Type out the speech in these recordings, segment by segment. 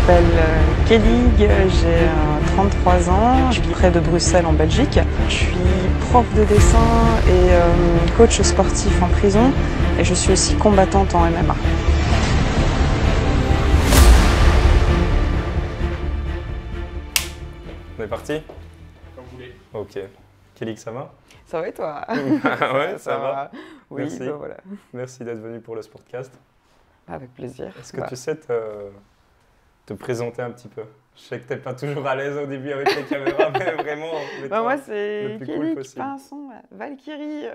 m'appelle Kelly, j'ai 33 ans, je vis près de Bruxelles en Belgique. Je suis prof de dessin et coach sportif en prison et je suis aussi combattante en MMA. On est parti? Comme vous voulez. Ok. Kelly, ça va? Ça va et toi? Ouais, ça va. Oui, Merci. ben voilà. Merci d'être venu pour le Sportcast. Avec plaisir. Est-ce que tu sais te présenter un petit peu? Je sais que tu n'es pas toujours à l'aise au début avec les caméras, mais vraiment, moi, c'est le plus Kelly cool qui possible. fait un son, Valkyrie.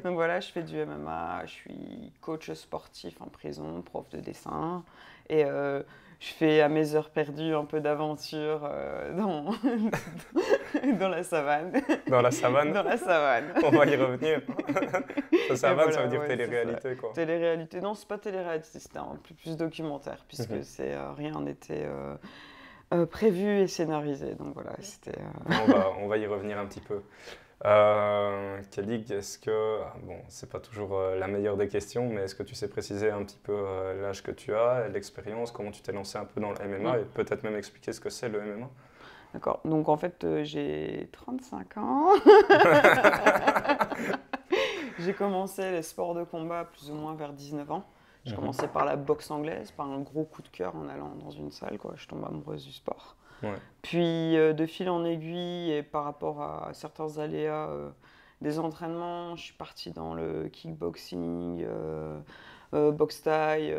Donc voilà, je fais du MMA, je suis coach sportif en prison, prof de dessin. Et je fais à mes heures perdues un peu d'aventure dans la savane. Dans la savane? Dans la savane. On va y revenir. La savane, voilà, ça veut dire ouais, télé-réalité, quoi. Télé-réalité, non, c'est pas télé-réalité, c'était un peu plus documentaire, puisque rien n'était prévu et scénarisé. Donc voilà, c'était. On va y revenir un petit peu. Kelly, est-ce que, bon, c'est pas toujours la meilleure des questions, mais est-ce que tu sais préciser un petit peu l'âge que tu as, l'expérience, comment tu t'es lancé un peu dans le MMA et peut-être même expliquer ce que c'est le MMA? D'accord, donc en fait j'ai 35 ans. J'ai commencé les sports de combat plus ou moins vers 19 ans. J'ai commencé par la boxe anglaise, par un gros coup de cœur en allant dans une salle, quoi. Je tombe amoureuse du sport. Ouais. Puis de fil en aiguille et par rapport à certains aléas des entraînements, je suis partie dans le kickboxing, boxe thaï,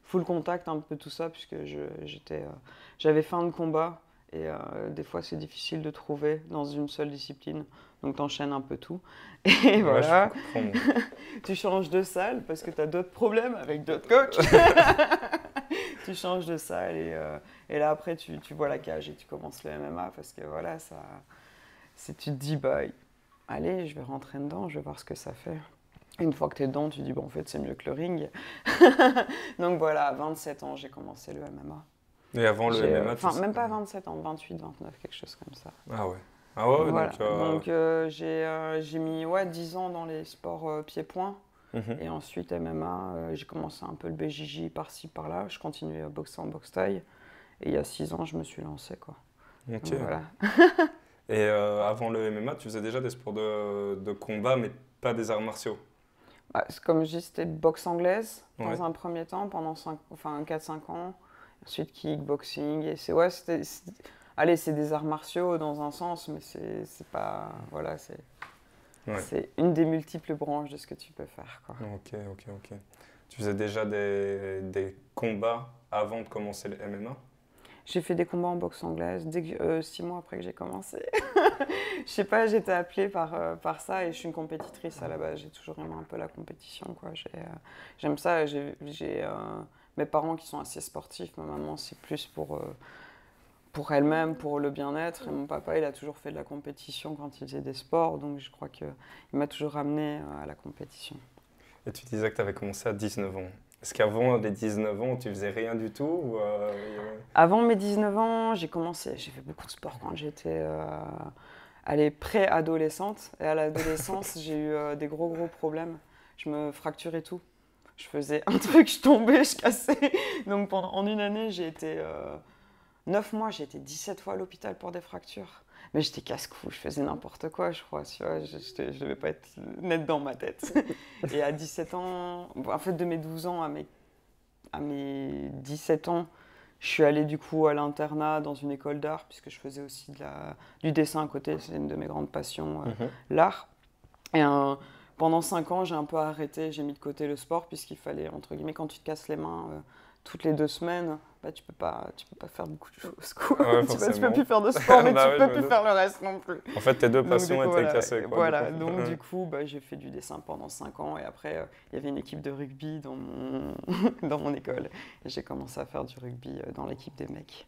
full contact, un peu tout ça, puisque j'avais faim de combat et des fois c'est difficile de trouver dans une seule discipline, donc t'enchaînes un peu tout. Et voilà, tu changes de salle parce que t'as d'autres problèmes avec d'autres coachs. Tu changes de salle et là après tu vois la cage et tu commences le MMA parce que voilà, tu te dis bah allez, je vais rentrer dedans, je vais voir ce que ça fait. Une fois que tu es dedans, tu dis bon en fait c'est mieux que le ring. Donc voilà, à 27 ans j'ai commencé le MMA. Et avant le MMA, enfin même pas 27 ans, 28, 29, quelque chose comme ça. Ah ouais. Ah ouais, voilà. donc j'ai mis 10 ans dans les sports pieds-poings. Et ensuite, MMA, j'ai commencé un peu le BJJ par-ci, par-là. Je continuais à boxer en boxe thaï. Et il y a 6 ans, je me suis lancé, quoi. Ok. Donc, voilà. Et avant le MMA, tu faisais déjà des sports de combat, mais pas des arts martiaux? Comme je dis, c'était boxe anglaise dans un premier temps, pendant 4-5 ans. Ensuite, kickboxing. Et c'est des arts martiaux dans un sens, mais c'est pas... Voilà, c'est une des multiples branches de ce que tu peux faire, quoi. Ok. Tu faisais déjà des combats avant de commencer le MMA? J'ai fait des combats en boxe anglaise 6 mois après que j'ai commencé. Je sais pas, j'étais appelée par ça et je suis une compétitrice à la base. J'ai toujours aimé un peu la compétition, quoi. J'aime ça. J'ai mes parents qui sont assez sportifs. Ma maman, c'est plus pour elle-même, pour le bien-être. Et mon papa, il a toujours fait de la compétition quand il faisait des sports. Donc je crois qu'il m'a toujours amenée à la compétition. Et tu disais que tu avais commencé à 19 ans. Est-ce qu'avant les 19 ans, tu faisais rien du tout ou Avant mes 19 ans, j'ai fait beaucoup de sport quand j'étais pré-adolescente. Et à l'adolescence, j'ai eu des gros problèmes. Je me fracturais tout. Je faisais un truc, je tombais, je cassais. Donc en une année, j'ai été... 9 mois, j'ai été 17 fois à l'hôpital pour des fractures. Mais j'étais casse-cou, je faisais n'importe quoi, je crois. Tu vois, je ne devais pas être nette dans ma tête. Et à 17 ans, en fait, de mes 12 ans à mes 17 ans, je suis allée du coup à l'internat dans une école d'art, puisque je faisais aussi du dessin à côté. C'est une de mes grandes passions, l'art. Et pendant 5 ans, j'ai un peu arrêté, j'ai mis de côté le sport, puisqu'il fallait, entre guillemets, quand tu te casses les mains toutes les 2 semaines, tu peux pas faire beaucoup de choses, quoi. Ouais, tu peux plus faire de sport, mais tu peux plus faire le reste non plus. En fait, tes deux passions étaient cassées, quoi. Voilà, donc du coup, j'ai fait du dessin pendant 5 ans et après, il y avait une équipe de rugby dans mon école. Et j'ai commencé à faire du rugby dans l'équipe des mecs.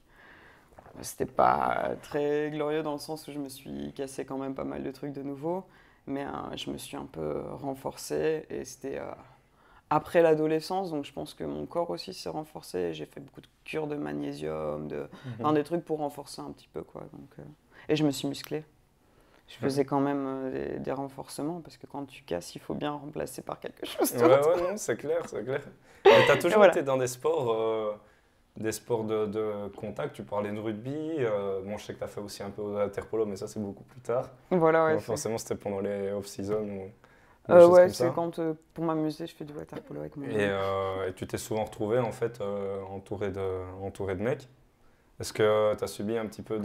C'était pas très glorieux dans le sens où je me suis cassé quand même pas mal de trucs de nouveau, mais je me suis un peu renforcée et c'était... après l'adolescence, donc je pense que mon corps aussi s'est renforcé. J'ai fait beaucoup de cures de magnésium, des trucs pour renforcer un petit peu, quoi. Donc, et je me suis musclée. Je faisais quand même des renforcements parce que quand tu casses, il faut bien remplacer par quelque chose Ouais, d'autre. ouais, non, c'est clair, c'est clair. Mais tu as Et toujours voilà. été dans des sports de contact. Tu parlais de rugby. Bon, je sais que tu as fait aussi un peu au waterpolo, mais ça, c'est beaucoup plus tard. Voilà, ouais, Ouais, c'est. forcément, c'était pendant les off-season ou des choses Ouais, comme c'est ça. quand, pour m'amuser, je fais du water polo avec Et tu t'es souvent retrouvé en fait entouré de mecs. Est-ce que tu as subi un petit peu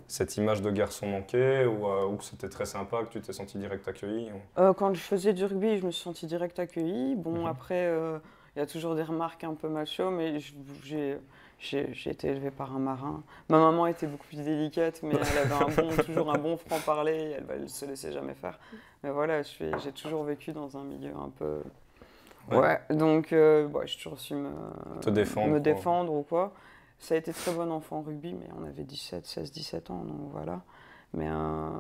cette image de garçon manqué ou que c'était très sympa, que tu t'es senti direct accueilli Quand je faisais du rugby, je me suis sentie direct accueillie. Bon, Mhm. après, il y a toujours des remarques un peu macho, mais j'ai été élevée par un marin. Ma maman était beaucoup plus délicate, mais elle avait toujours un bon franc-parler, et elle se laissait jamais faire. Mais voilà, j'ai toujours vécu dans un milieu un peu. Ouais, Ouais, donc ouais, j'ai toujours su te défendre me quoi. défendre ou quoi. Ça a été très bon enfant en rugby, mais on avait 16, 17 ans, donc voilà. Mais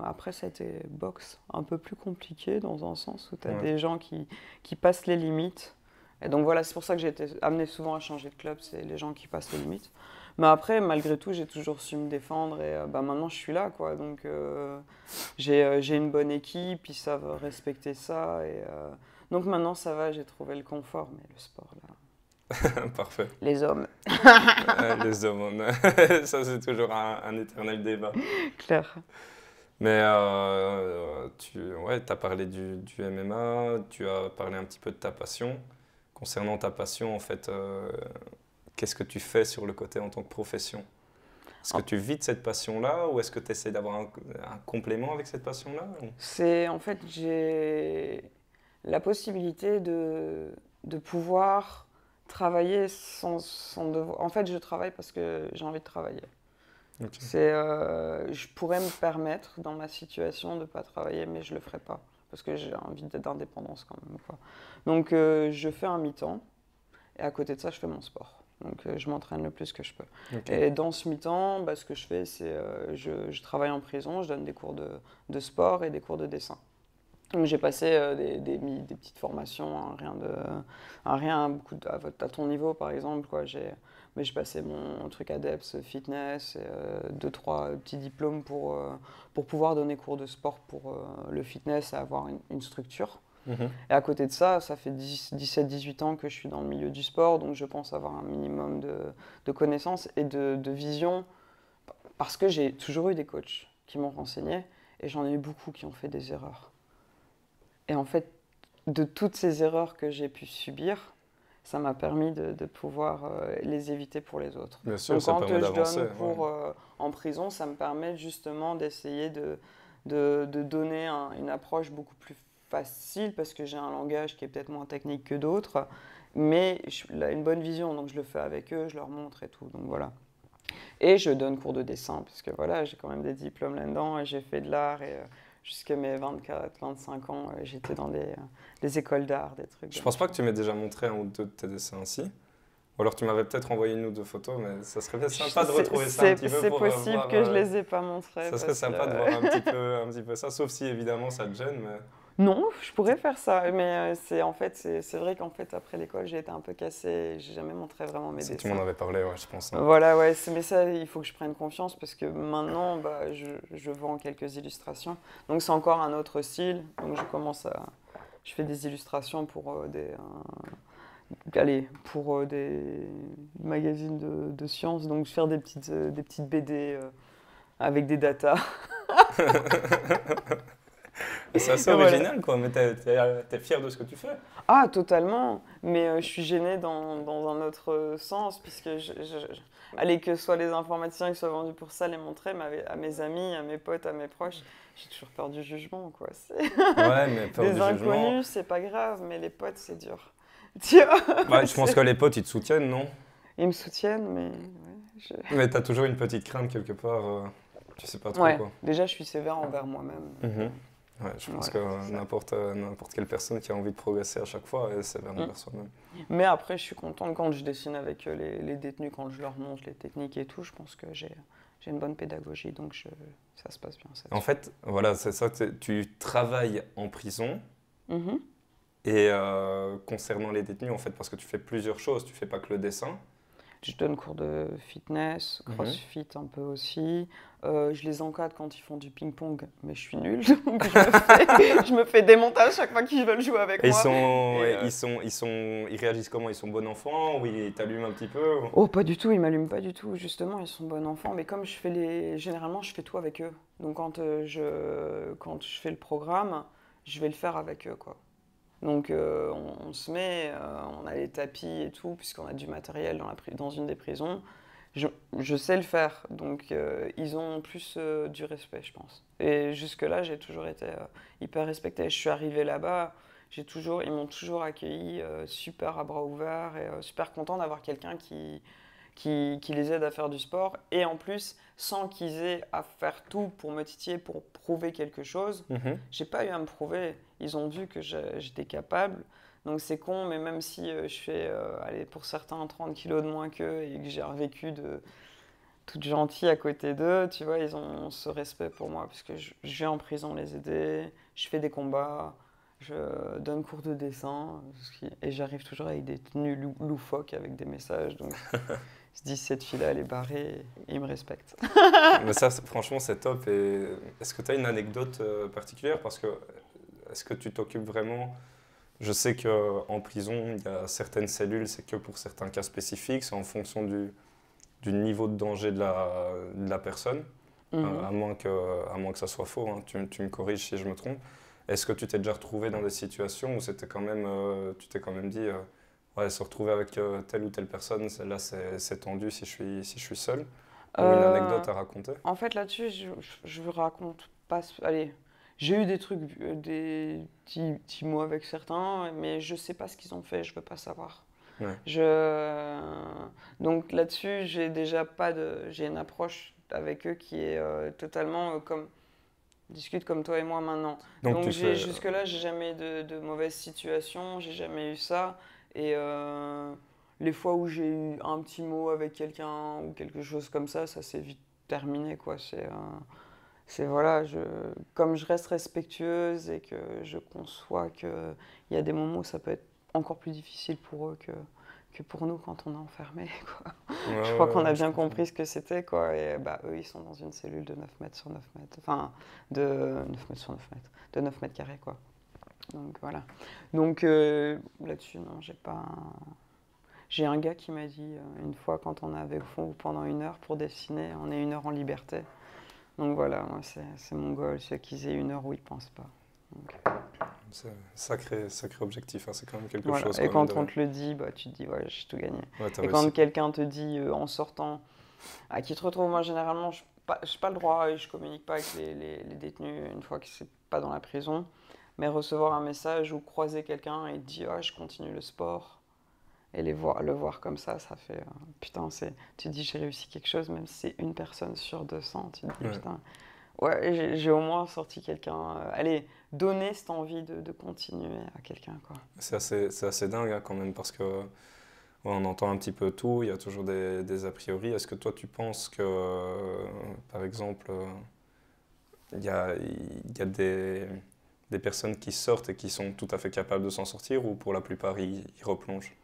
après, ça a été boxe, un peu plus compliqué dans un sens où tu as Ouais. des gens qui passent les limites. Et donc voilà, c'est pour ça que j'ai été amenée souvent à changer de club, c'est les gens qui passent les limites. Mais après, malgré tout, j'ai toujours su me défendre et bah, maintenant je suis là, quoi. Donc j'ai une bonne équipe, ils savent respecter ça. Donc maintenant ça va, j'ai trouvé le confort, mais le sport, là, Parfait. les hommes, Les hommes, ça c'est toujours un éternel débat. clair. Mais ouais, tu as parlé du MMA, tu as parlé un petit peu de ta passion. Concernant ta passion, en fait, qu'est-ce que tu fais sur le côté en tant que profession? Est-ce que Ah, tu vis de cette passion-là ou est-ce que tu essaies d'avoir un complément avec cette passion-là c'est en fait, j'ai la possibilité de pouvoir travailler sans devoir. En fait, je travaille parce que j'ai envie de travailler. Ok. Je pourrais me permettre, dans ma situation, de ne pas travailler, mais je ne le ferai pas. Parce que j'ai envie d'indépendance quand même, quoi. Donc, je fais un mi-temps, et à côté de ça, je fais mon sport. Donc, je m'entraîne le plus que je peux. Ok. Et dans ce mi-temps, bah, ce que je fais, c'est je travaille en prison, je donne des cours de sport et des cours de dessin. Donc, j'ai passé des petites formations, hein, rien beaucoup à ton niveau par exemple, quoi. Mais j'ai passé mon truc ADEPS, fitness, et, deux, trois petits diplômes pour pouvoir donner cours de sport pour le fitness et avoir une structure. Mhm. Et à côté de ça, ça fait 17-18 ans que je suis dans le milieu du sport, donc je pense avoir un minimum de connaissances et de vision, parce que j'ai toujours eu des coachs qui m'ont renseigné, et j'en ai eu beaucoup qui ont fait des erreurs. Et en fait, de toutes ces erreurs que j'ai pu subir, ça m'a permis de pouvoir les éviter pour les autres. Bien sûr, Donc ça quand permet je d'avancer. donne Ouais. cours en prison, ça me permet justement d'essayer de donner une approche beaucoup plus facile parce que j'ai un langage qui est peut-être moins technique que d'autres, mais une bonne vision, donc je le fais avec eux, je leur montre et tout. Donc voilà. Et je donne cours de dessin, parce que voilà, j'ai quand même des diplômes là-dedans, et j'ai fait de l'art, et jusqu'à mes 24, 25 ans, j'étais dans des écoles d'art, des trucs. Je Donc, pense pas que tu m'aies déjà montré un ou deux de tes dessins ainsi. Ou alors tu m'avais peut-être envoyé une ou deux photos, mais ça serait peut-être sympa de retrouver ça un petit peu c'est pour possible voir. que je les ai pas montrés, Ça serait parce que... sympa de voir un petit peu ça, sauf si évidemment ça te gêne. Mais Non, je pourrais faire ça, mais c'est vrai qu'en fait, après l'école, j'ai été un peu cassée, et j'ai jamais montré vraiment mes ça, tu m'en dessins. avais parlé, ouais, je pense. Hein. Voilà, ouais, mais ça, il faut que je prenne confiance parce que maintenant, bah, je vends quelques illustrations. Donc c'est encore un autre style. Donc je fais des illustrations pour pour des magazines de sciences. Donc faire des petites BD avec des datas. C'est assez Et voilà. original, quoi, mais t'es fier de ce que tu fais. Ah, totalement. Mais je suis gênée dans un autre sens, puisque allez, que ce soit les informaticiens qui soient vendus pour ça, les montrer, mais à mes amis, à mes potes, à mes proches, j'ai toujours peur du jugement, quoi. Ouais, mais peur Des du jugement. inconnus, c'est pas grave, mais les potes, c'est dur. Tu vois, Bah, je pense que les potes, ils te soutiennent, non? Ils me soutiennent, mais ouais, Mais t'as toujours une petite crainte quelque part, tu sais pas trop, ouais, quoi. déjà, je suis sévère envers moi-même. Mhm. Ouais, je pense Voilà, que c'est ça. n'importe quelle personne qui a envie de progresser à chaque fois, c'est vers Mm. envers soi-même. Mais après, je suis contente quand je dessine avec les détenus, quand je leur montre les techniques et tout. Je pense que j'ai une bonne pédagogie, donc ça se passe bien. En fait, voilà, c'est ça, tu travailles en prison. Mhm. Et concernant les détenus, en fait, parce que tu fais plusieurs choses, tu fais pas que le dessin. Je donne cours de fitness, crossfit un peu aussi. Je les encadre quand ils font du ping-pong, mais je suis nulle. Donc je me fais démonter à chaque fois qu'ils veulent jouer avec Et moi. ils réagissent comment? Ils sont bons enfants ou ils t'allument un petit peu? Oh, pas du tout, ils m'allument pas du tout. Justement, ils sont bons enfants. Mais comme généralement, je fais tout avec eux. Donc quand je fais le programme, je vais le faire avec eux, quoi. Donc on se met, on a les tapis et tout, puisqu'on a du matériel dans une des prisons. Je sais le faire, donc ils ont plus du respect, je pense. Et jusque-là, j'ai toujours été hyper respectée. Je suis arrivée là-bas, ils m'ont toujours accueilli super à bras ouverts et super content d'avoir quelqu'un qui les aide à faire du sport. Et en plus, sans qu'ils aient à faire tout pour me titiller, pour prouver quelque chose, j'ai pas eu à me prouver. Ils ont vu que j'étais capable. Donc c'est con, mais même si je fais, allez, pour certains, 30 kilos de moins qu'eux et que j'ai revécu de toute gentille à côté d'eux, tu vois, ils ont ce respect pour moi. Parce que je vais en prison les aider, je fais des combats, je donne cours de dessin, et j'arrive toujours avec des tenues loufoques, avec des messages. Donc ils se disent, cette fille-là, elle est barrée, et ils me respectent. Mais ça, franchement, c'est top. Et est-ce que tu as une anecdote particulière? Parce que est-ce que tu t'occupes vraiment? Je sais qu'en prison, il y a certaines cellules, c'est que pour certains cas spécifiques, c'est en fonction du niveau de danger de la personne, à moins que ça soit faux, hein. Tu me corriges si je me trompe. Est-ce que tu t'es déjà retrouvé dans des situations où c'était quand même, tu t'es quand même dit, ouais, se retrouver avec telle ou telle personne, celle-là c'est tendu si je suis seul, ou une anecdote à raconter? En fait, là-dessus, je vous raconte pas. Allez, j'ai eu des trucs, des petits mots avec certains, mais je sais pas ce qu'ils ont fait, je veux pas savoir. Ouais. Donc là-dessus, j'ai une approche avec eux qui est totalement comme discute comme toi et moi maintenant. Donc jusque-là, j'ai jamais eu de mauvaises situations, j'ai jamais eu ça. Et les fois où j'ai eu un petit mot avec quelqu'un ou quelque chose comme ça s'est vite terminé, quoi. Voilà, comme je reste respectueuse et que je conçois qu'il y a des moments où ça peut être encore plus difficile pour eux que pour nous quand on est enfermé, quoi. Ouais, Je crois qu'on a je bien comprends. compris ce que c'était, quoi. Et bah, eux, ils sont dans une cellule de 9 mètres sur 9 mètres. Enfin, de 9 mètres sur 9 mètres. De 9 mètres carrés, quoi. Donc, voilà. Donc, là-dessus, non, j'ai pas... J'ai un gars qui m'a dit, une fois, quand on est avec vous pendant 1 heure pour dessiner, on est 1 heure en liberté. Donc, voilà, moi, c'est mon goal, c'est qu'ils aient 1 heure où ils pensent pas. Donc, C'est sacré objectif, hein. C'est quand même quelque voilà. chose. Et Quand même quand on te le dit, bah, tu te dis, ouais, j'ai tout gagné. Ouais, t'as Et réussi. quand quelqu'un te dit en sortant, qui te retrouve, moi généralement, je n'ai pas le droit et je communique pas avec les détenus une fois que c'est pas dans la prison, mais recevoir un message ou croiser quelqu'un et dire, ah, je continue le sport, et le voir comme ça fait, putain, tu te dis, j'ai réussi quelque chose, même si c'est une personne sur 200, tu te dis, Ouais. putain, ouais, j'ai au moins sorti quelqu'un, allez, donner cette envie de continuer à quelqu'un, quoi. C'est assez dingue, hein, quand même, parce que ouais, on entend un petit peu tout, il y a toujours des a priori. Est-ce que toi tu penses que, par exemple, il y a des personnes qui sortent et qui sont tout à fait capables de s'en sortir, ou pour la plupart ils replongent?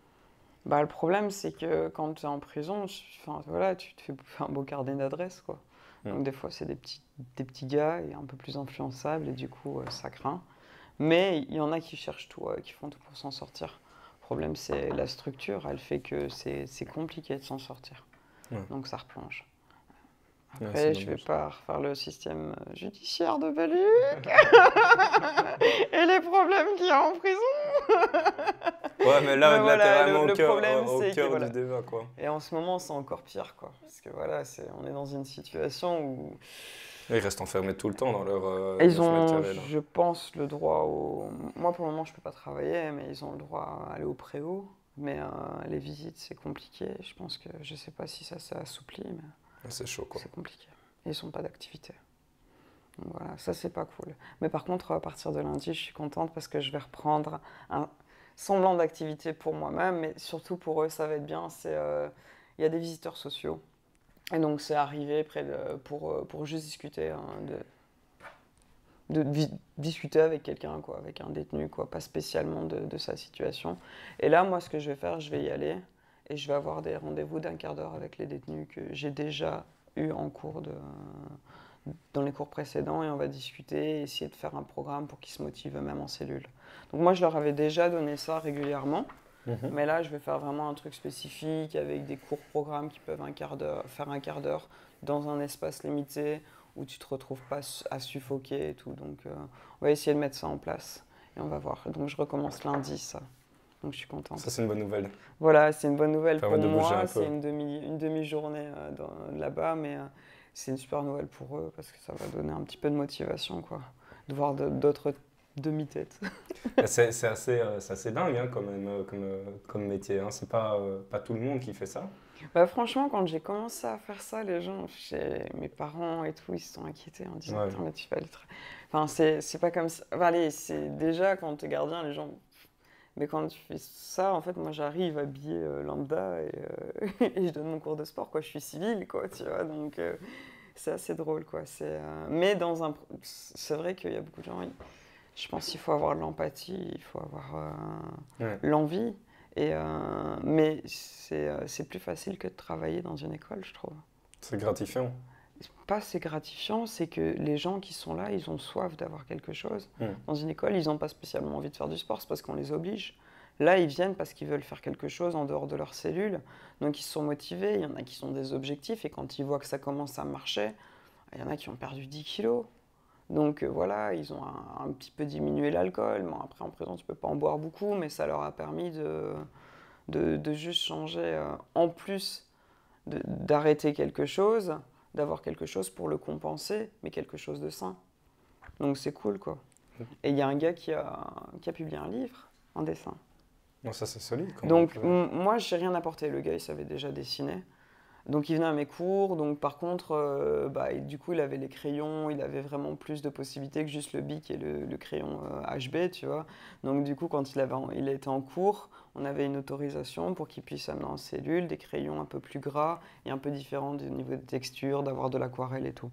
Bah, le problème, c'est que quand tu es en prison, enfin, voilà, tu te fais bouffer un beau carnet d'adresses, quoi. Mm. Donc des fois, c'est des petits gars et un peu plus influençables, et du coup, ça craint. Mais il y en a qui cherchent tout, qui font tout pour s'en sortir. Le problème, c'est la structure, elle fait que c'est compliqué de s'en sortir. Ouais. Donc ça replonge. Ouais, Après, c'est je vais dommage. pas refaire le système judiciaire de Belgique et les problèmes qu'il y a en prison. Ouais, mais là, Mais là t'es voilà, vraiment le problème, au c'est que cœur du voilà. débat, quoi. Et en ce moment, c'est encore pire, quoi. Parce que voilà, on est dans une situation où Ils restent enfermés tout le temps dans leur ils 9 mètres ont, carrés, là. je pense, le droit au... Moi, pour le moment, je peux pas travailler, mais ils ont le droit à aller au préau. Mais les visites, c'est compliqué. Je pense que, je sais pas si ça s'est assoupli, mais C'est chaud, quoi. c'est compliqué. Et ils sont pas d'activité. Donc voilà, ça, c'est pas cool. Mais par contre, à partir de lundi, je suis contente parce que je vais reprendre un semblant d'activité pour moi-même, mais surtout pour eux, ça va être bien. Il y a des visiteurs sociaux. Et donc, c'est arrivé pour juste discuter, hein, discuter avec quelqu'un, quoi, avec un détenu, quoi, pas spécialement de sa situation. Et là, moi, ce que je vais faire, je vais y aller et je vais avoir des rendez-vous d'un quart d'heure avec les détenus que j'ai déjà eu en cours dans les cours précédents, et on va discuter et essayer de faire un programme pour qu'ils se motivent eux-mêmes en cellule. Donc moi, je leur avais déjà donné ça régulièrement, mais là, je vais faire vraiment un truc spécifique avec des cours programmes qui peuvent faire un quart d'heure dans un espace limité où tu te retrouves pas à suffoquer et tout. Donc on va essayer de mettre ça en place et on va voir. Donc je recommence lundi, ça. Donc je suis contente. Ça, c'est une bonne nouvelle. Voilà, c'est une bonne nouvelle Permet pour de bouger moi. un peu. C'est une demi-journée là-bas, mais c'est une super nouvelle pour eux parce que ça va donner un petit peu de motivation, quoi. De voir d'autres demi-têtes. C'est assez dingue hein, quand même, comme métier. Hein. C'est pas tout le monde qui fait ça. Bah, franchement, quand j'ai commencé à faire ça, les gens, mes parents et tout, ils se sont inquiétés en disant Ouais. Attends, mais tu vas aller Enfin, c'est pas comme ça. Enfin, allez, c'est déjà quand t'es gardien, les gens. Mais quand tu fais ça, en fait, moi j'arrive habillée lambda et je donne mon cours de sport, quoi. Je suis civile, quoi, tu vois. Donc c'est assez drôle, quoi. Mais c'est vrai qu'il y a beaucoup de gens. Je pense qu'il faut avoir de l'empathie, il faut avoir l'envie. Mais c'est plus facile que de travailler dans une école, je trouve. C'est gratifiant. Pas c'est gratifiant, c'est que les gens qui sont là, ils ont soif d'avoir quelque chose. Dans une école, ils n'ont pas spécialement envie de faire du sport, c'est parce qu'on les oblige. Là, ils viennent parce qu'ils veulent faire quelque chose en dehors de leur cellule. Donc, ils sont motivés. Il y en a qui ont des objectifs. Et quand ils voient que ça commence à marcher, il y en a qui ont perdu 10 kilos. Donc, voilà, ils ont un petit peu diminué l'alcool. Bon, après, en prison, tu ne peux pas en boire beaucoup, mais ça leur a permis de juste changer, en plus d'arrêter quelque chose, d'avoir quelque chose pour le compenser, mais quelque chose de sain. Donc, c'est cool, quoi. Et il y a un gars qui a publié un livre en dessin. Non, ça c'est solide. Donc moi, je n'ai rien apporté. Le gars, il savait déjà dessiner. Donc il venait à mes cours. Donc par contre, du coup, il avait les crayons. Il avait vraiment plus de possibilités que juste le bic et le crayon HB, tu vois. Donc du coup, quand il était en cours, on avait une autorisation pour qu'il puisse amener en cellule des crayons un peu plus gras et un peu différents du niveau de texture, d'avoir de l'aquarelle et tout.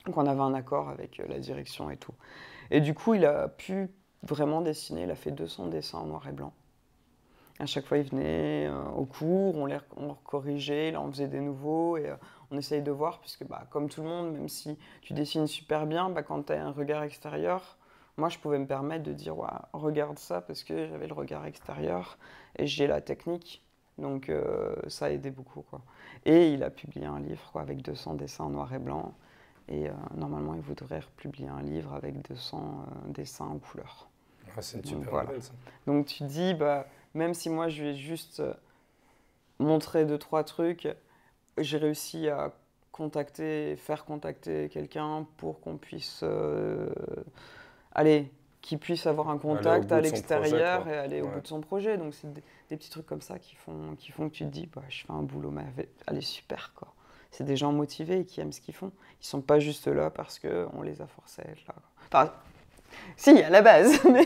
Donc on avait un accord avec la direction et tout. Et du coup, il a pu vraiment dessiner. Il a fait 200 dessins en noir et blanc. À chaque fois, il venait au cours, on corrigeait, il en faisait des nouveaux et on essaye de voir, puisque comme tout le monde, même si tu dessines super bien, quand tu as un regard extérieur, moi je pouvais me permettre de dire ouais, regarde ça parce que j'avais le regard extérieur et j'ai la technique. Donc ça a aidé beaucoup, quoi. Et il a publié un livre, quoi, avec 200 dessins en noir et blanc. Et normalement, il voudrait republier un livre avec 200 dessins en couleur. Ah, c'est une super nouvelle, ça. Donc tu te dis, même si moi je lui ai juste montré 2-3 trucs, j'ai réussi à faire contacter quelqu'un pour qu'on puisse qu'il puisse avoir un contact à l'extérieur et aller au bout de son projet. Donc c'est des petits trucs comme ça qui font que tu te dis, je fais un boulot, mais elle est super, quoi. C'est des gens motivés et qui aiment ce qu'ils font. Ils sont pas juste là parce qu'on les a forcés à être là, quoi. Enfin, si, à la base, mais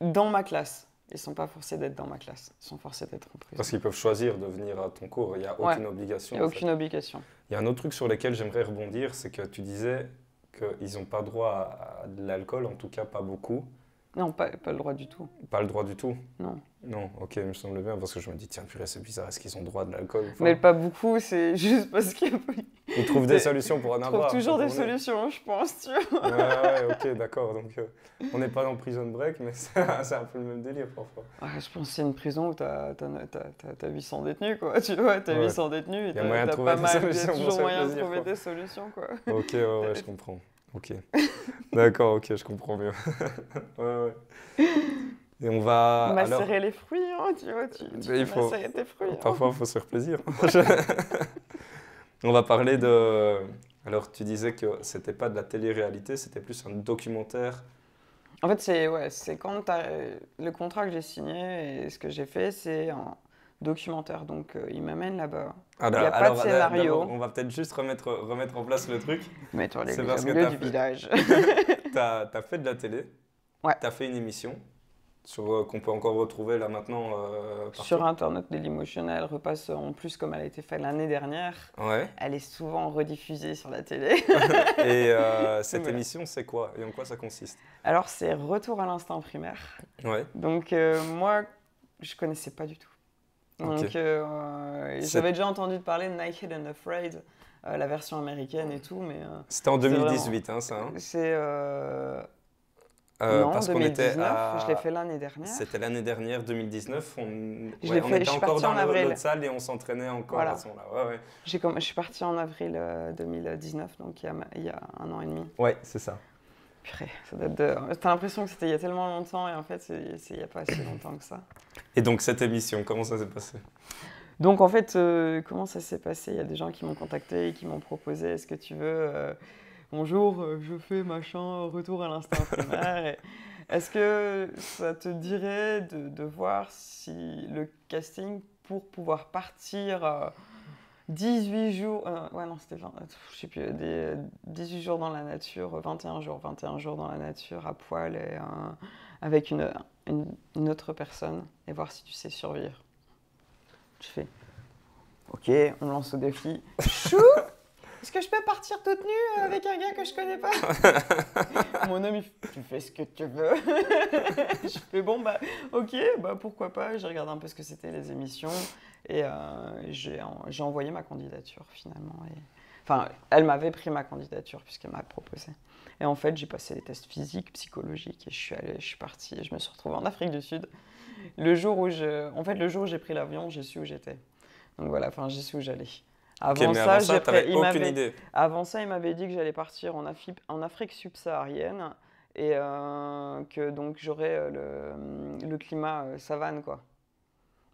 dans ma classe. Ils ne sont pas forcés d'être dans ma classe. Ils sont forcés d'être en prison. Parce qu'ils peuvent choisir de venir à ton cours. Il n'y a aucune obligation. Il n'y a aucune obligation. Il y a un autre truc sur lequel j'aimerais rebondir, c'est que tu disais qu'ils n'ont pas droit à de l'alcool, en tout cas pas beaucoup. Non, pas le droit du tout. Pas le droit du tout? Non. Non, ok, il me semble bien, parce que je me dis, tiens, purée, c'est bizarre, est-ce qu'ils ont droit de l'alcool? Mais pas beaucoup, c'est juste parce qu'ils trouvent des solutions pour en avoir. Ils trouvent toujours des solutions, je pense, tu vois. Ouais, ok, d'accord. Donc, on n'est pas dans Prison Break, mais c'est un peu le même délire, parfois. Ouais, je pense que c'est une prison où t'as 800 détenus, quoi. Tu vois, t'as 800 détenus et t'as pas mal, il y a toujours moyen de trouver des solutions, quoi. Ok, ouais, je comprends. Ok. D'accord, ok, je comprends mieux. Ouais. Et on va... Macérer les fruits, hein, tu vois, tu macérer tes fruits. Parfois, il faut se faire plaisir. On va parler de... Alors, tu disais que c'était pas de la télé-réalité, c'était plus un documentaire. En fait, c'est quand le contrat que j'ai signé et ce que j'ai fait, c'est un documentaire. Donc, il m'amène là-bas. Il n'y a pas de scénario. On va peut-être juste remettre en place le truc. Mettre les au milieu du village. Tu as fait de la télé. Ouais. Tu as fait une émission qu'on peut encore retrouver là maintenant sur Internet. Dailymotion, elle repasse en plus comme elle a été faite l'année dernière. Ouais. Elle est souvent rediffusée sur la télé. Et cette émission, c'est quoi et en quoi ça consiste? Alors, c'est Retour à l'instinct primaire. Ouais. Donc, moi, je connaissais pas du tout. Donc, Ok. j'avais déjà entendu parler de Naked and Afraid, la version américaine et tout, mais C'était en c'est vraiment... 2018, hein, ça. Hein. C'est... Non, Parce qu'on était 2019, je l'ai fait l'année dernière. C'était l'année dernière, 2019. Je l'ai On fait, je était suis encore partie dans en avril. l'autre salle et on s'entraînait encore à Voilà. ce moment-là. Ouais, ouais. Je suis partie en avril 2019, donc il y a 1 an et demi. Ouais, c'est ça. Purée, ça date de... T'as l'impression que c'était il y a tellement longtemps, et en fait, il n'y a pas si longtemps que ça. Et donc, cette émission, comment ça s'est passé? Donc en fait, comment ça s'est passé? Il y a des gens qui m'ont contacté et qui m'ont proposé, est-ce que tu veux, bonjour, je fais machin, retour à l'instinct primaire. Est-ce que ça te dirait de voir si le casting pour pouvoir partir 18 jours, ouais non c'était 20, je sais plus, 18 jours dans la nature, 21 jours dans la nature à poil et avec une autre personne et voir si tu sais survivre. Je fais, ok, on me lance au défi. Chou, est-ce que je peux partir toute nue avec un gars que je connais pas? Mon homme, il fait, tu fais ce que tu veux. Je fais, bon, bah, ok, bah, pourquoi pas. J'ai regardé un peu ce que c'était les émissions et j'ai envoyé ma candidature finalement. Enfin, elle m'avait pris ma candidature puisqu'elle m'a proposé. Et en fait, j'ai passé les tests physiques, psychologiques et je suis partie et je me suis retrouvée en Afrique du Sud. Le jour où j'ai pris l'avion, j'ai su où j'étais. Donc voilà, enfin, j'ai su où j'allais. Ok, mais avant ça, t'avais aucune idée. Avant ça, il m'avait dit que j'allais partir en Afrique subsaharienne et que donc j'aurais le climat savane, quoi.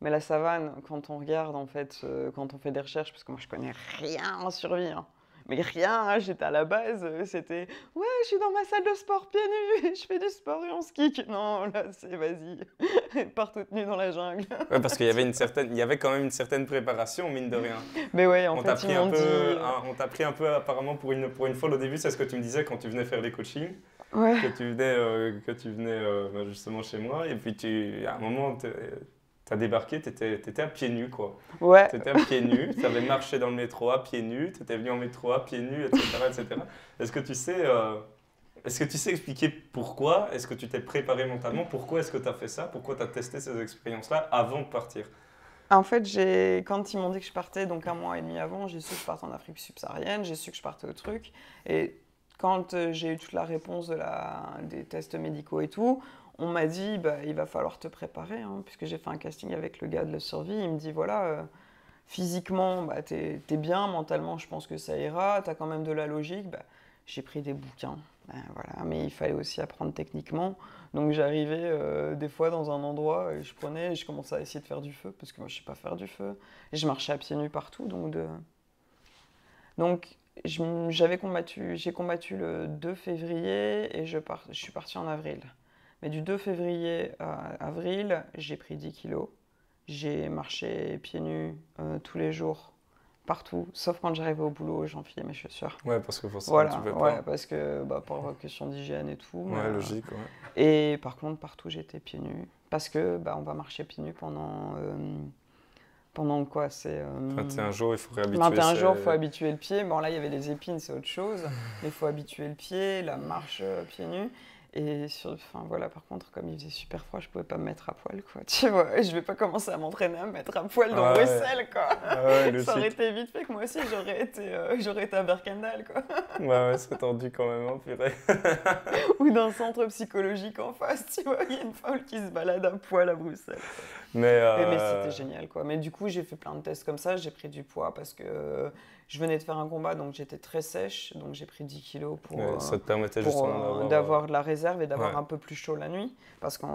Mais la savane, quand on regarde, en fait, quand on fait des recherches, parce que moi je connais rien en survie, hein, mais rien, hein, j'étais à la base, c'était ouais, je suis dans ma salle de sport pieds nus, je fais du sport et on ski. Non, là, c'est vas-y, pars toute nue dans la jungle. Ouais, parce qu'il y avait il y avait quand même une certaine préparation, mine de rien. Mais ouais, en On t'a fait, ils pris un m'ont peu, dit. on t'a pris un peu apparemment pour une folle au début, c'est ce que tu me disais quand tu venais faire les coachings, Ouais. que tu venais bah, justement chez moi, et puis à un moment, t'as débarqué, t'étais à pieds nus, quoi. Ouais. T'étais à pieds nus, t'avais marché dans le métro à pieds nus, t'étais venu en métro à pieds nus, etc., etc. Est-ce que tu sais, est-ce que tu sais expliquer pourquoi? Est-ce que tu t'es préparé mentalement? Pourquoi est-ce que tu as fait ça? Pourquoi tu as testé ces expériences-là avant de partir? En fait, quand ils m'ont dit que je partais, donc 1 mois et demi avant, j'ai su que je partais en Afrique subsaharienne, j'ai su que je partais au truc. Et quand j'ai eu toute la réponse des tests médicaux et tout, on m'a dit, bah, il va falloir te préparer, hein, puisque j'ai fait un casting avec le gars de la survie. Il me dit, voilà, physiquement, bah, t'es bien, mentalement, je pense que ça ira, t'as quand même de la logique. Bah, j'ai pris des bouquins, voilà, mais il fallait aussi apprendre techniquement. Donc j'arrivais des fois dans un endroit et je commençais à essayer de faire du feu, parce que moi je sais pas faire du feu. Et je marchais à pieds nus partout, donc j'ai combattu le 2 février et je suis partie en avril. Mais du 2 février à avril, j'ai pris 10 kilos. J'ai marché pieds nus tous les jours, partout, sauf quand j'arrivais au boulot, j'enfilais mes chaussures. Ouais, parce que forcément, Voilà, tu peux ouais, pas. parce que pour question d'hygiène et tout. Ouais, logique, ouais. Et par contre, partout, j'étais pieds nus. Parce que on va marcher pieds nus pendant quoi? C'est 21 jours, il faut réhabituer. 21 jours, il faut habituer le pied. Bon, là, il y avait les épines, c'est autre chose. Mais il faut habituer le pied, la marche pieds nus. Et enfin voilà, par contre, comme il faisait super froid, je pouvais pas me mettre à poil, quoi. Tu vois, je vais pas commencer à m'entraîner à me mettre à poil dans Bruxelles, quoi. Ouais, ça aurait été vite fait que moi aussi, j'aurais été à Berkendal, quoi. Ouais, c'est tendu quand même, hein, purée. Ou d'un centre psychologique en face, tu vois, il y a une folle qui se balade à poil à Bruxelles. Mais c'était génial, quoi. Mais du coup, j'ai fait plein de tests comme ça, j'ai pris du poids parce que je venais de faire un combat, donc j'étais très sèche, donc j'ai pris 10 kilos ça te permettait justement d'avoir de la réserve et d'avoir ouais. un peu plus chaud la nuit. Parce que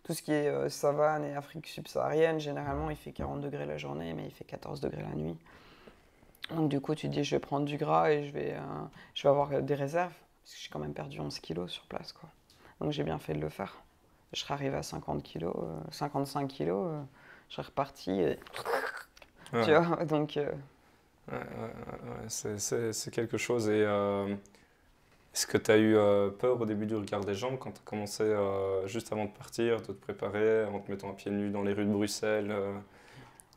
tout ce qui est savane et Afrique subsaharienne, généralement, il fait 40 degrés la journée, mais il fait 14 degrés la nuit. Donc du coup, tu te dis, je vais prendre du gras et je vais avoir des réserves, parce que j'ai quand même perdu 11 kilos sur place, quoi. Donc j'ai bien fait de le faire. Je serais arrivé à 50 kilos, 55 kilos, je serais reparti. Et... Ouais. Tu vois, donc... c'est quelque chose. Et est-ce que tu as eu peur au début du regard des gens quand tu as commencé juste avant de partir, de te préparer, en te mettant à pieds nus dans les rues de Bruxelles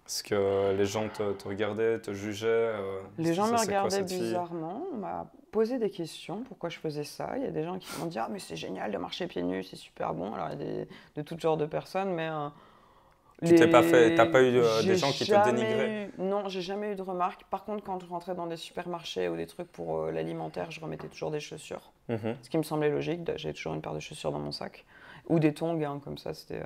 est-ce que les gens te regardaient, te jugeaient Les gens me regardaient bizarrement, on m'a posé des questions, pourquoi je faisais ça. Il y a des gens qui m'ont dit « Ah mais c'est génial de marcher pieds nus, c'est super bon ». Alors il y a de tout genre de personnes, mais T'as pas eu des gens qui te dénigraient? Non, j'ai jamais eu de remarques. Par contre, quand je rentrais dans des supermarchés ou des trucs pour l'alimentaire, je remettais toujours des chaussures. Mhm. Ce qui me semblait logique. J'avais toujours une paire de chaussures dans mon sac. Ou des tongs, hein, comme ça. Ouais.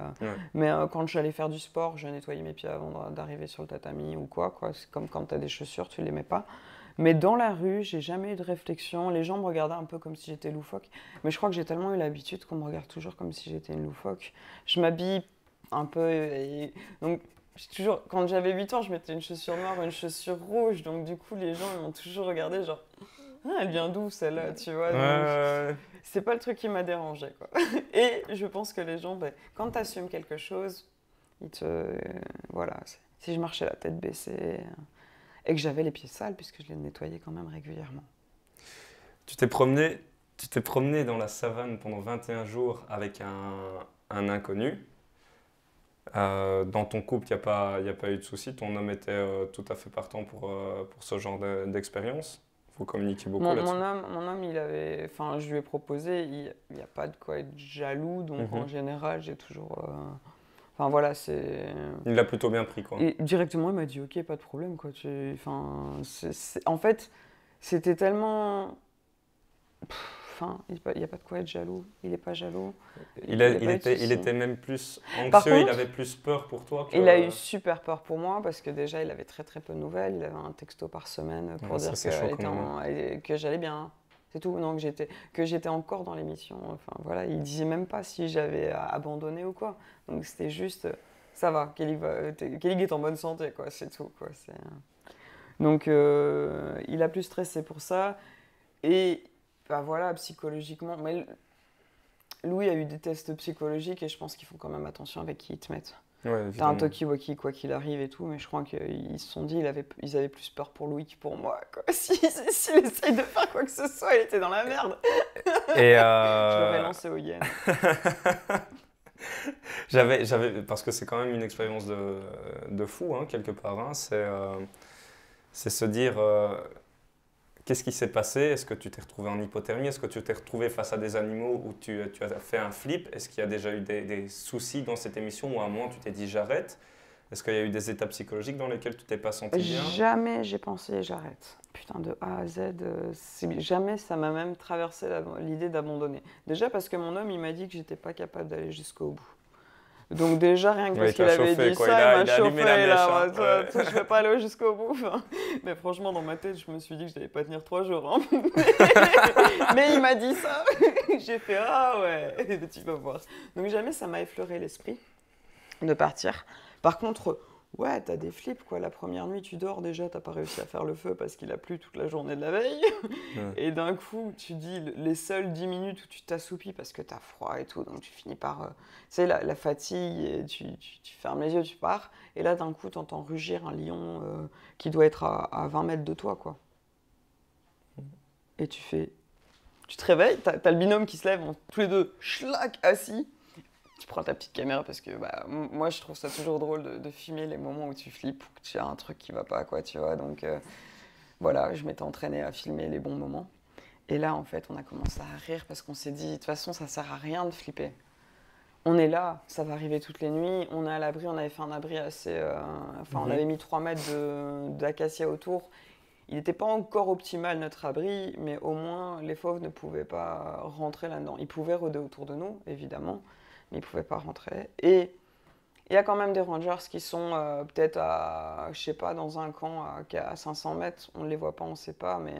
Mais quand j'allais faire du sport, je nettoyais mes pieds avant d'arriver sur le tatami ou quoi. C'est comme quand tu as des chaussures, tu les mets pas. Mais dans la rue, j'ai jamais eu de réflexion. Les gens me regardaient un peu comme si j'étais loufoque. Mais je crois que j'ai tellement eu l'habitude qu'on me regarde toujours comme si j'étais une loufoque. Je m'habille un peu. Donc, quand j'avais 8 ans, je mettais une chaussure noire, une chaussure rouge. Donc, du coup, les gens ils m'ont toujours regardé genre, ah, elle vient d'où celle-là, tu vois. Donc, c'est pas le truc qui m'a dérangé, quoi. Et je pense que les gens, quand tu assumes quelque chose, ils te. Voilà. Si je marchais la tête baissée et que j'avais les pieds sales, puisque je les nettoyais quand même régulièrement. Tu t'es promené dans la savane pendant 21 jours avec un inconnu. Dans ton couple, il n'y a pas eu de souci. Ton homme était tout à fait partant pour ce genre d'expérience. Vous communiquez beaucoup là-dessus. Mon homme, il avait, enfin, je lui ai proposé, il n'y a pas de quoi être jaloux, donc en général, j'ai toujours. Enfin voilà, c'est. Il l'a plutôt bien pris, quoi. Et directement, il m'a dit ok, pas de problème, quoi. Enfin, en fait, c'était tellement. Enfin, il n'y a pas de quoi être jaloux. Il n'est pas jaloux. Il était même plus anxieux, il avait plus peur pour toi que... Il a eu super peur pour moi parce que déjà, il avait très très peu de nouvelles. Il avait un texto par semaine pour dire que j'allais bien. C'est tout. Non, que j'étais encore dans l'émission. Enfin, voilà, il disait même pas si j'avais abandonné ou quoi. Donc c'était juste, ça va, Kelly est en bonne santé, quoi. C'est tout, quoi. Donc il a plus stressé pour ça. Et voilà, psychologiquement. Mais Louis a eu des tests psychologiques et je pense qu'ils font quand même attention avec qui ils te mettent. Ouais, t'as un talkie-walkie quoi qu'il arrive et tout, mais je crois qu'ils se sont dit ils avaient plus peur pour Louis que pour moi, quoi. S'il essaye de faire quoi que ce soit, il était dans la merde. Et je l'aurais lancé au yen. Parce que c'est quand même une expérience de fou, hein, quelque part. Hein. C'est se dire... Qu'est-ce qui s'est passé? Est-ce que tu t'es retrouvé en hypothermie? Est-ce que tu t'es retrouvé face à des animaux où tu as fait un flip? Est-ce qu'il y a déjà eu des soucis dans cette émission où à un moment tu t'es dit j'arrête? Est-ce qu'il y a eu des étapes psychologiques dans lesquelles tu t'es pas senti bien? Jamais j'ai pensé j'arrête. Putain, de A à Z, jamais ça m'a même traversé l'idée d'abandonner. Déjà parce que mon homme il m'a dit que j'étais pas capable d'aller jusqu'au bout. Donc déjà, rien que parce qu'il avait dit ça, il m'a chauffé là. Je vais pas aller jusqu'au bout. Mais franchement, dans ma tête, je me suis dit que je n'allais pas tenir 3 jours. Hein. Mais il m'a dit ça. J'ai fait, ah ouais, tu vas voir. Donc jamais ça m'a effleuré l'esprit de partir. Par contre, ouais, t'as des flips, quoi. La première nuit, tu dors déjà, t'as pas réussi à faire le feu parce qu'il a plu toute la journée de la veille. Et d'un coup, tu dis les seules 10 minutes où tu t'assoupis parce que t'as froid et tout, donc tu finis par, tu sais, la fatigue, et tu fermes les yeux, tu pars. Et là, d'un coup, t'entends rugir un lion qui doit être à 20 mètres de toi, quoi. Et tu te réveilles, t'as le binôme qui se lève, tous les deux, schlac, assis. Tu prends ta petite caméra parce que moi je trouve ça toujours drôle de filmer les moments où tu flippes ou que tu as un truc qui va pas, quoi, tu vois. Donc voilà, je m'étais entraînée à filmer les bons moments. Et là, en fait, on a commencé à rire parce qu'on s'est dit, de toute façon, ça sert à rien de flipper. On est là, ça va arriver toutes les nuits, on est à l'abri, on avait fait un abri assez... on avait mis 3 mètres d'acacia autour. Il n'était pas encore optimal notre abri, mais au moins les fauves ne pouvaient pas rentrer là-dedans. Ils pouvaient rôder autour de nous, évidemment, mais ils ne pouvaient pas rentrer. Et il y a quand même des rangers qui sont peut-être à, je sais pas, dans un camp à 500 mètres. On ne les voit pas, on ne sait pas, mais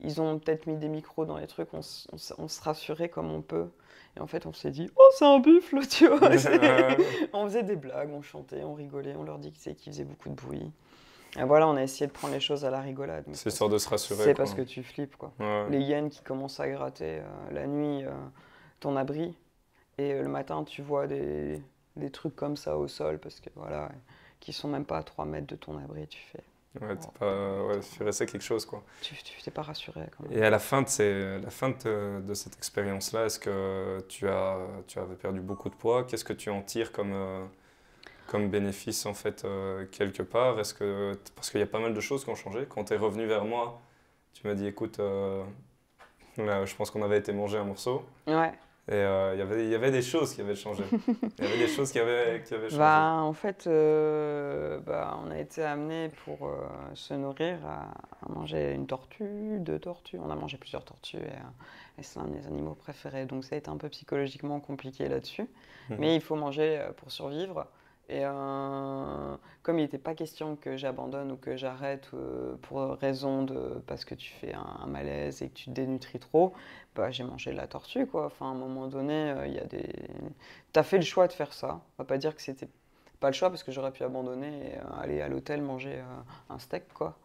ils ont peut-être mis des micros dans les trucs, on se rassurait comme on peut. Et en fait, on s'est dit, oh, c'est un buffle, tu vois. On faisait des blagues, on chantait, on rigolait, on leur disait qu'ils faisaient beaucoup de bruit. Et voilà, on a essayé de prendre les choses à la rigolade. C'est sûr de se rassurer. C'est parce que tu flippes, quoi. Ouais. Les hyènes qui commencent à gratter la nuit ton abri. Et le matin, tu vois des trucs comme ça au sol, parce que voilà, qui sont même pas à 3 mètres de ton abri, tu fais. Ouais, tu restais quelque chose, quoi. Tu t'es pas rassuré, quand même. Et à la fin de cette expérience-là, est-ce que tu avais perdu beaucoup de poids? Qu'est-ce que tu en tires comme bénéfice, en fait, quelque part? Parce qu'il y a pas mal de choses qui ont changé. Quand tu es revenu vers moi, tu m'as dit, écoute, là, je pense qu'on avait été manger un morceau. Ouais. Et il y avait des choses qui avaient changé. Il y avait des choses qui avaient changé. En fait, on a été amené pour se nourrir à manger une tortue, 2 tortues. On a mangé plusieurs tortues et c'est l'un de mes animaux préférés. Donc ça a été un peu psychologiquement compliqué là-dessus. Mais il faut manger pour survivre. Et comme il n'était pas question que j'abandonne ou que j'arrête pour raison de parce que tu fais un malaise et que tu te dénutris trop, j'ai mangé de la tortue quoi. Enfin, à un moment donné, t'as fait le choix de faire ça. On va pas dire que c'était pas le choix parce que j'aurais pu abandonner et aller à l'hôtel manger un steak quoi.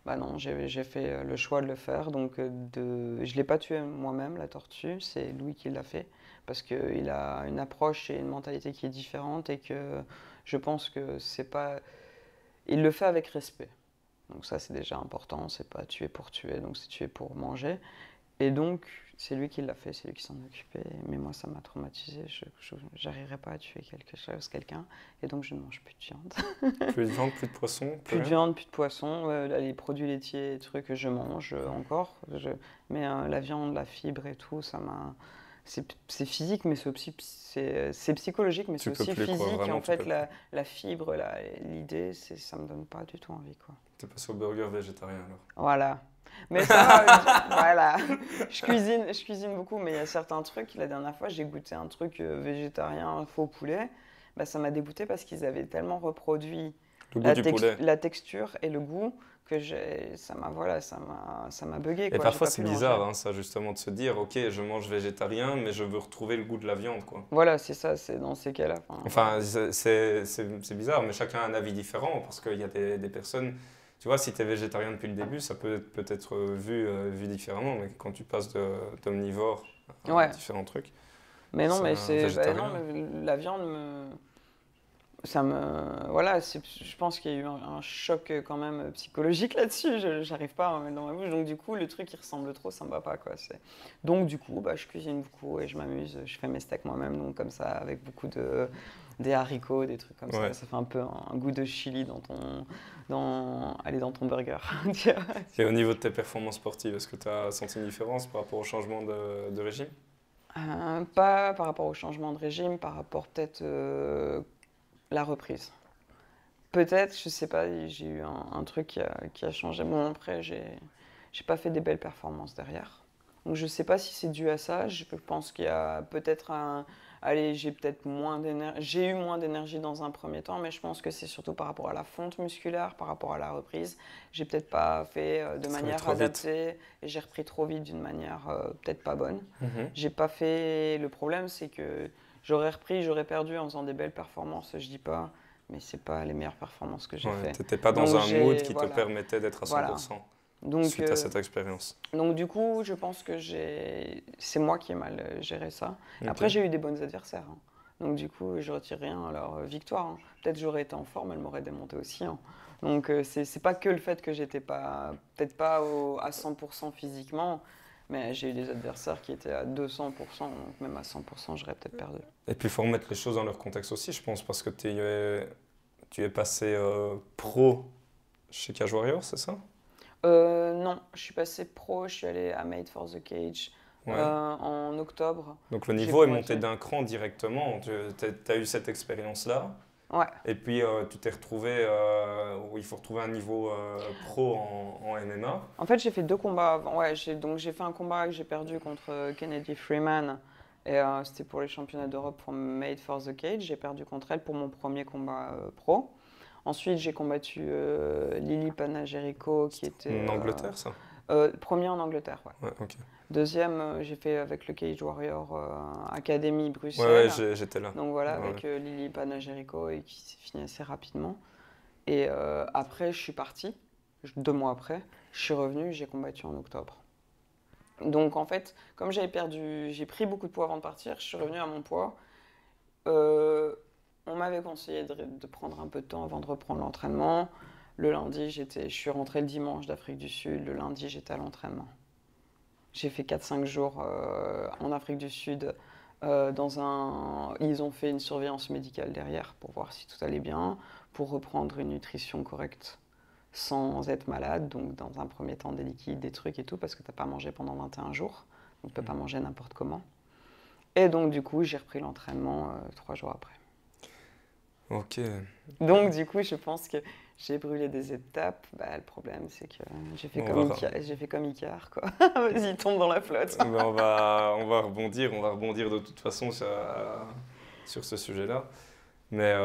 Bah non, j'ai fait le choix de le faire. Donc je l'ai pas tué moi-même la tortue, c'est Louis qui l'a fait parce qu'il a une approche et une mentalité qui est différente et que je pense que c'est pas. Il le fait avec respect. Donc ça c'est déjà important, c'est pas tuer pour tuer, donc c'est tuer pour manger. Et donc c'est lui qui l'a fait, c'est lui qui s'en occupait. Mais moi ça m'a traumatisé, je n'arriverai pas à tuer quelqu'un, et donc je ne mange plus de viande. Plus de viande, plus de poisson, Plus de viande, plus de poisson, les produits laitiers, trucs je mange encore. Mais la viande, la fibre et tout, ça m'a. C'est physique, mais c'est aussi c'est psychologique, mais c'est aussi plus, quoi, physique. vraiment, Et en fait, peux la fibre, l'idée, ça me donne pas du tout envie, quoi. T'es passé au burger végétarien alors. Voilà. Mais ça va, voilà. Je cuisine beaucoup, mais il y a certains trucs. La dernière fois, j'ai goûté un truc végétarien, faux poulet. Ça m'a dégoûté parce qu'ils avaient tellement reproduit Le goût du poulet. la texture et le goût que ça m'a bugué. Et parfois c'est bizarre, hein, ça justement de se dire, ok, je mange végétarien, mais je veux retrouver le goût de la viande, quoi. Voilà, c'est ça, c'est dans ces cas-là. Enfin, c'est bizarre, mais chacun a un avis différent, parce qu'il y a des personnes, tu vois, si tu es végétarien depuis le début, ça peut être vu différemment, mais quand tu passes d'omnivore à différents trucs. Mais non, mais la viande voilà, je pense qu'il y a eu un choc quand même psychologique là-dessus. J'arrive pas à en mettre dans ma bouche. Donc du coup, le truc qui ressemble trop, ça me va pas quoi. Donc du coup, je cuisine beaucoup et je m'amuse. Je fais mes steaks moi-même, donc comme ça, avec beaucoup des haricots, des trucs comme ça. Ça fait un peu un goût de chili dans ton burger. Et au niveau de tes performances sportives, est-ce que tu as senti une différence par rapport au changement de régime? Pas par rapport au changement de régime, par rapport peut-être la reprise. Peut-être, je sais pas, j'ai eu un truc qui a changé. Bon, après, j'ai pas fait des belles performances derrière. Donc, je sais pas si c'est dû à ça. Je pense qu'il y a peut-être Allez, j'ai peut-être moins d'énergie. J'ai eu moins d'énergie dans un premier temps, mais je pense que c'est surtout par rapport à la fonte musculaire, par rapport à la reprise. J'ai peut-être pas fait de manière adaptée et j'ai repris trop vite d'une manière peut-être pas bonne. J'ai pas fait. Le problème, c'est que j'aurais perdu en faisant des belles performances, je dis pas, mais c'est pas les meilleures performances que j'ai fait. T'étais pas dans un mood qui te permettait d'être à 100%. Donc, suite à cette expérience. Donc du coup, je pense que c'est moi qui ai mal géré ça. Après, j'ai eu des bons adversaires. Hein. Donc du coup, je retire rien à leur victoire. Hein. Peut-être j'aurais été en forme, elle m'aurait démonté aussi. Hein. Donc c'est pas que le fait que j'étais peut-être pas à 100% physiquement, mais j'ai eu des adversaires qui étaient à 200%, donc même à 100%, j'aurais peut-être perdu. Et puis il faut remettre les choses dans leur contexte aussi, je pense, parce que tu es passé pro chez Cage Warrior, c'est ça? Non, je suis passé pro, je suis allé à Made for the Cage en octobre. Donc le niveau est monté d'un cran directement, tu as eu cette expérience-là. Ouais. Et puis tu t'es retrouvé où il faut retrouver un niveau pro en MMA. En fait, j'ai fait 2 combats avant. Ouais, j'ai fait un combat que j'ai perdu contre Kennedy Freeman. Et c'était pour les championnats d'Europe pour Made for the Cage. J'ai perdu contre elle pour mon premier combat pro. Ensuite, j'ai combattu Lily Panagerico qui était... En Angleterre, ça? Premier en Angleterre, ouais. Okay. Deuxième, j'ai fait avec le Cage Warrior Academy Bruxelles. Ouais, j'étais là. Donc voilà, avec Lily Panagerico et qui s'est fini assez rapidement. Et après, je suis parti. 2 mois après, je suis revenu, j'ai combattu en octobre. Donc en fait, comme j'ai pris beaucoup de poids avant de partir, je suis revenu à mon poids. On m'avait conseillé de prendre un peu de temps avant de reprendre l'entraînement. Le lundi, je suis rentré le dimanche d'Afrique du Sud. Le lundi, j'étais à l'entraînement. J'ai fait 4-5 jours en Afrique du Sud. Ils ont fait une surveillance médicale derrière pour voir si tout allait bien, pour reprendre une nutrition correcte sans être malade. Donc dans un premier temps, des liquides, des trucs et tout, parce que tu n'as pas mangé pendant 21 jours. Donc tu ne peux pas manger n'importe comment. Et donc, du coup, j'ai repris l'entraînement 3 jours après. Ok. Donc, du coup, je pense que j'ai brûlé des étapes. Bah, le problème, c'est que j'ai fait comme Icar, quoi. Vas-y, tombe dans la flotte. Ben, on va rebondir de toute façon sur ce sujet-là. Mais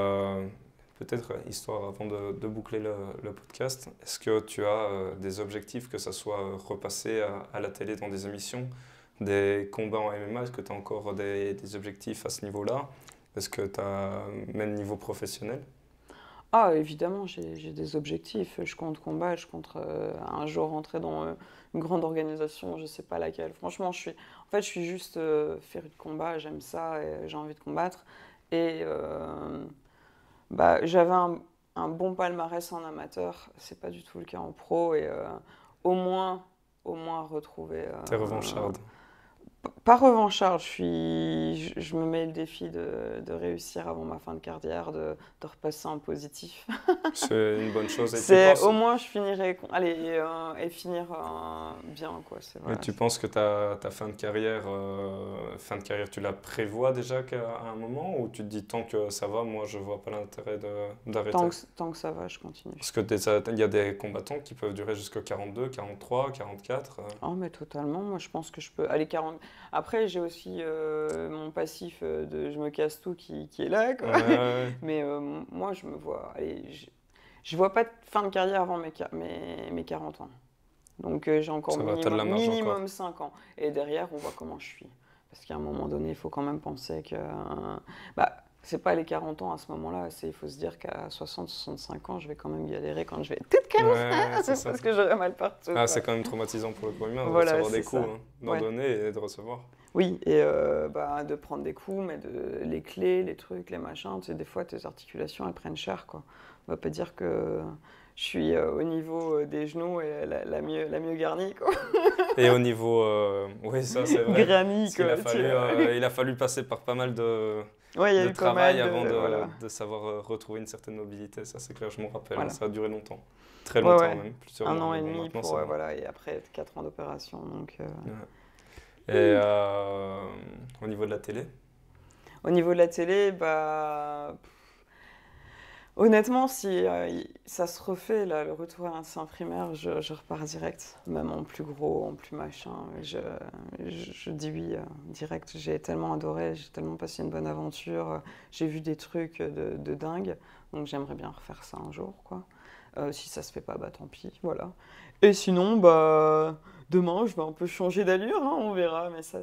peut-être, histoire avant de boucler le podcast, est-ce que tu as des objectifs, que ce soit repasser à la télé dans des émissions, des combats en MMA, est-ce que tu as encore des objectifs à ce niveau-là? Est-ce que tu as même niveau professionnel? Ah, évidemment, j'ai des objectifs. Je compte combattre, je compte un jour rentrer dans une grande organisation, je sais pas laquelle. Franchement, je suis juste féru de combat, j'aime ça et j'ai envie de combattre. Et bah, j'avais un bon palmarès en amateur, c'est pas du tout le cas en pro. Et au moins, retrouver Tes revanchardes. pas revanchard, je me mets le défi de réussir avant ma fin de carrière, de repasser en positif. C'est une bonne chose. Et tu C'est penses, au moins je finirai, allez, et finir bien, quoi. C'est mais vrai. tu penses que ta fin de carrière, tu la prévois déjà qu'à un moment, ou tu te dis tant que ça va, moi je vois pas l'intérêt d'arrêter? Tant que ça va, je continue. Parce que il y a des combattants qui peuvent durer jusqu'à 42, 43, 44. Oh, mais totalement. Moi, je pense que je peux aller 40. Après, j'ai aussi mon passif de je me casse tout qui est là, quoi. Ouais. Mais moi, je me vois. Allez, je vois pas de fin de carrière avant mes 40 ans. Donc, j'ai encore Ça va, t'as de la marge encore. minimum 5 ans. Et derrière, on voit comment je suis. Parce qu'à un moment donné, il faut quand même penser que. Bah, c'est pas les 40 ans à ce moment-là. Il faut se dire qu'à 60-65 ans, je vais quand même galérer quand je vais être toute comme Ouais, ça. c'est ça. Parce que j'aurai mal partout. Ah, Quoi. c'est quand même traumatisant pour le corps humain de Voilà, recevoir c'est des coups, ça. hein, d'en Ouais. donner et de recevoir. Oui, et bah, de prendre des coups, mais les clés, les trucs, les machins, tu sais, des fois tes articulations elles prennent cher, quoi. On va pas dire que je suis au niveau des genoux et la mieux garnie, quoi. Et au niveau, oui, ça c'est vrai. Granny, Parce qu'il quoi. a fallu, il a fallu passer par pas mal Ouais, il y a de eu pas travail mal avant voilà. de savoir retrouver une certaine mobilité. Ça c'est clair, je m'en rappelle. Voilà. Ça a duré longtemps. Très Ouais, longtemps ouais. même. Plusieurs 1 mois. an Mais et bon, demi maintenant, pour, ça va. voilà, et après 4 ans d'opération, donc... Ouais. Et au niveau de la télé? Au niveau de la télé, bah... Honnêtement, si ça se refait, là, le retour à l'instinct primaire, je repars direct. Même en plus gros, en plus machin. Je dis oui direct. J'ai tellement adoré, j'ai tellement passé une bonne aventure. J'ai vu des trucs de dingue. Donc j'aimerais bien refaire ça un jour, quoi. Si ça se fait pas, bah tant pis, voilà. Et sinon, bah demain, je vais un peu changer d'allure, hein, on verra. Mais ça,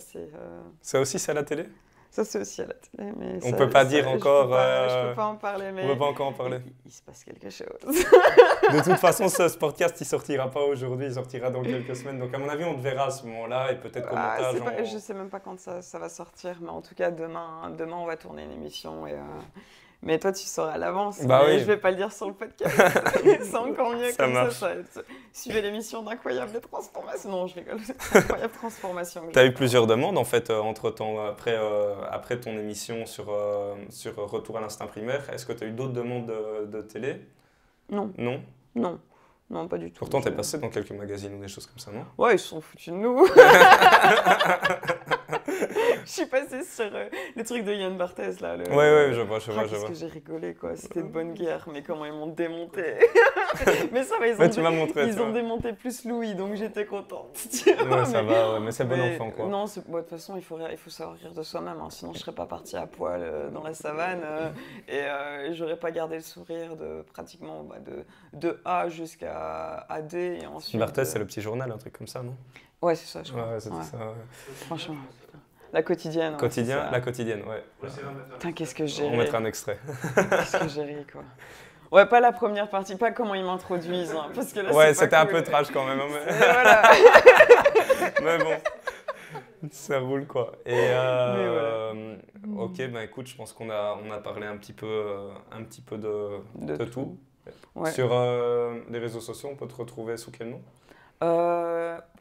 Ça aussi, c'est à la télé? ça, c'est aussi à la télé, mais On ça, peut pas dire encore. je peux pas en parler, On mais peut pas encore en parler. il se passe quelque chose. De toute façon, ce podcast, il sortira pas aujourd'hui, il sortira dans quelques semaines. Donc, à mon avis, on te verra à ce moment-là et peut-être qu'au montage. Je sais même pas quand ça va sortir, mais en tout cas, demain on va tourner une émission. Mais toi, tu sauras à l'avance. Bah mais oui. je vais pas le dire sur le podcast. C'est encore mieux Ça comme marche. ça. Suivez l'émission d'Incroyable Transformation. Non, je rigole. Incroyable Transformation. Tu as eu plusieurs demandes en fait entre-temps, après ton émission sur Retour à l'instinct primaire. Est-ce que tu as eu d'autres demandes de télé? Non, Non? non, pas du tout. Pourtant, tu es passé dans quelques magazines ou des choses comme ça, non? Ouais, ils se sont foutus de nous. Je suis passée sur le truc de Yann Barthès, là. Ouais, je vois. Qu'est-ce que j'ai rigolé, quoi. C'était de bonne guerre, mais comment ils m'ont démonté. Mais ça va, Tu m'as montré, ils tu ont vois. démonté plus Louis, donc j'étais contente. Ouais, ça va, ouais, mais c'est bon Mais enfant, quoi. non, de toute façon, il faut savoir rire de soi-même, hein, sinon je serais pas partie à poil dans la savane et j'aurais pas gardé le sourire de pratiquement de A jusqu'à AD et ensuite... Barthès, c'est le petit journal, un truc comme ça, non? Ouais, c'est ça, je crois. Ouais, c'était Ouais. ça. Ouais. Franchement, putain. La quotidienne. Ouais, c'est ça. La quotidienne, ouais. Putain, qu'est-ce que j'ai On ri. mettra un extrait. Qu'est-ce que j'ai ri, quoi. Ouais, pas la première partie, pas comment ils m'introduisent, hein, parce que là, Ouais, c'est c'était pas un cool. peu trash quand même. Hein, Et voilà. mais bon, ça roule quoi. Et voilà. ok, ben écoute, je pense qu'on a parlé un petit peu de tout. Ouais. Sur les réseaux sociaux, on peut te retrouver sous quel nom?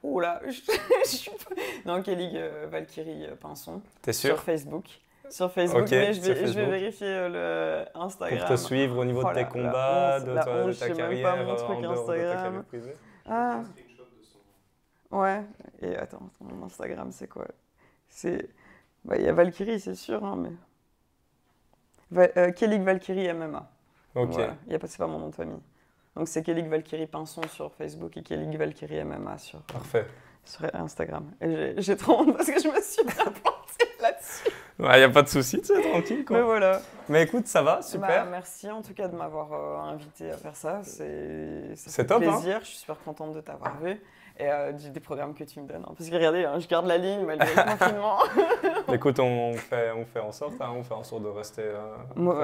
Oula, je suis pas... Non, Kelly Valkyrie Pinson. T'es sûr? Sur Facebook, Ok, mais sur je vais Facebook. vérifier le Instagram. Pour te suivre au niveau Oh de tes la combats, honte, de la ta honte, je sais même carrière pas mon truc en dehors de ta Instagram. carrière privée. Ah. Ouais. Et attends, mon Instagram, c'est quoi? C'est Bah, il y a Valkyrie, c'est sûr, hein, mais... Kelly Valkyrie MMA. Ok. Voilà. C'est pas mon nom de famille. Donc c'est Kelly Valkyrie Pinson sur Facebook et Kelly Valkyrie MMA Parfait. sur Instagram. Et j'ai trop honte parce que je me suis bien plantée là-dessus. Il n'y a pas de souci, tu sais, tranquille, quoi. Mais voilà. Mais écoute, ça va, super. Bah, merci en tout cas de m'avoir invité à faire ça. Ça C'est fait top, plaisir. Je suis super contente de t'avoir vu. Et des programmes que tu me donnes. Parce que regardez, hein, je garde la ligne malgré le confinement. Écoute, on fait en sorte, hein, on fait en sorte de rester,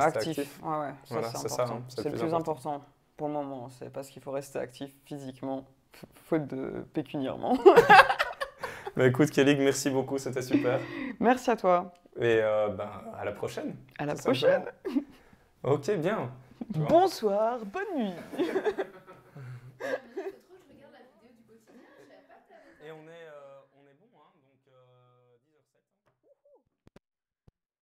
actif. Ouais, Voilà, c'est ça, important. hein, C'est le plus important pour le moment. C'est parce qu'il faut rester actif physiquement, faute de pécuniairement. Mais écoute, Kelly, merci beaucoup, c'était super. Merci à toi. Et à la prochaine. À la tout prochaine. simplement. Ok, bien. Bonsoir, bonne nuit.